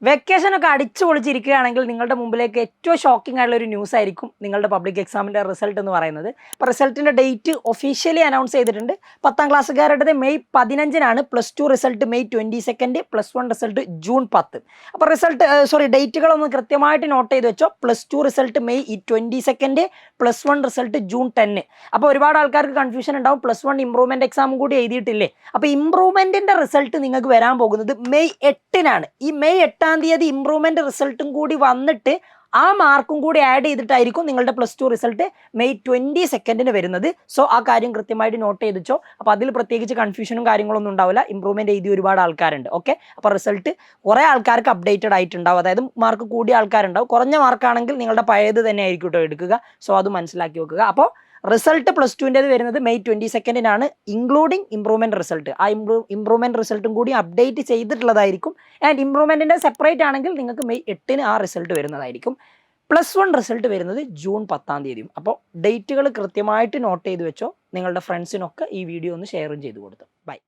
വെക്കേഷനൊക്കെ അടിച്ചു പൊളിച്ചിരിക്കുകയാണെങ്കിൽ നിങ്ങളുടെ മുമ്പിലേക്ക് ഏറ്റവും ഷോക്കിംഗ് ആയിട്ടുള്ള ഒരു ന്യൂസ് ആയിരിക്കും നിങ്ങളുടെ പബ്ലിക് എക്സാമിൻ്റെ റിസൾട്ട് എന്ന് പറയുന്നത്. അപ്പോൾ റിസൾട്ടിൻ്റെ ഡേറ്റ് ഒഫീഷ്യലി അനൗൺസ് ചെയ്തിട്ടുണ്ട്. 10ാം ക്ലാസ്സുകാരുടേത് മെയ് 15-നാണ്, +2 റിസൾട്ട് മെയ് 22, +1 റിസൾട്ട് ജൂൺ 10. അപ്പോൾ ഡേറ്റുകളൊന്ന് കൃത്യമായിട്ട് നോട്ട് ചെയ്ത് വെച്ചോ. +2 റിസൾട്ട് മെയ് 22, +1 റിസൾട്ട് ജൂൺ 10. അപ്പോൾ ഒരുപാട് ആൾക്കാർക്ക് കൺഫ്യൂഷൻ ഉണ്ടാവും, +1 ഇംപ്രൂവ്മെൻറ്റ് എക്സാമും കൂടി എഴുതിയിട്ടില്ലേ. അപ്പോൾ ഇംപ്രൂവ്മെൻറ്റിൻ്റെ റിസൾട്ട് നിങ്ങൾക്ക് വരാൻ പോകുന്നത് മെയ് 8-നാണ്. ഈ മെയ് 8-ാം തീയതി ഇംപ്രൂവ്മെന്റ് റിസൾട്ടും കൂടി വന്നിട്ട് ആ മാർക്കും കൂടി ആഡ് ചെയ്തിട്ടായിരിക്കും നിങ്ങളുടെ +2 റിസൾട്ട് മെയ് 22-ന് വരുന്നത്. സോ ആ കാര്യം കൃത്യമായിട്ട് നോട്ട് ചെയ്ത് വെച്ചോ. അപ്പോൾ അതിൽ പ്രത്യേകിച്ച് കൺഫ്യൂഷനും കാര്യങ്ങളൊന്നും ഉണ്ടാവില്ല. ഇംപ്രൂവ്മെന്റ് എഴുതി ഒരുപാട് ആൾക്കാരുണ്ട്. ഓക്കെ, അപ്പോൾ റിസൾട്ട് കുറേ ആൾക്കാർക്ക് അപ്ഡേറ്റഡ് ആയിട്ടുണ്ടാവും. അതായത് മാർക്ക് കൂടിയ ആൾക്കാരുണ്ടാവും. കുറഞ്ഞ മാർക്കാണെങ്കിൽ നിങ്ങളുടെ പഴയത് തന്നെ ആയിരിക്കും കേട്ടോ എടുക്കുക. സോ അത് മനസ്സിലാക്കി വെക്കുക. അപ്പോൾ റിസൾട്ട് +2-ൻ്റെത് വരുന്നത് മെയ് 22-നാണ്, ഇൻക്ലൂഡിങ് ഇംപ്രൂവ്മെൻറ്റ് റിസൾട്ട്. ആ ഇംപ്രൂവ്മെൻറ്റ് റിസൾട്ടും കൂടി അപ്ഡേറ്റ് ചെയ്തിട്ടുള്ളതായിരിക്കും. ആൻഡ് ഇംപ്രൂവ്മെൻറ്റിൻ്റെ സെപ്പറേറ്റ് ആണെങ്കിൽ നിങ്ങൾക്ക് മെയ് 8-ന് ആ റിസൾട്ട് വരുന്നതായിരിക്കും. +1 റിസൾട്ട് വരുന്നത് ജൂൺ 10-ാം തീയതിയും. അപ്പോൾ ഡേറ്റുകൾ കൃത്യമായിട്ട് നോട്ട് ചെയ്ത് വെച്ചോ. നിങ്ങളുടെ ഫ്രണ്ട്സിനൊക്കെ ഈ വീഡിയോ ഒന്ന് ഷെയറും ചെയ്ത് കൊടുത്തു. ബൈ.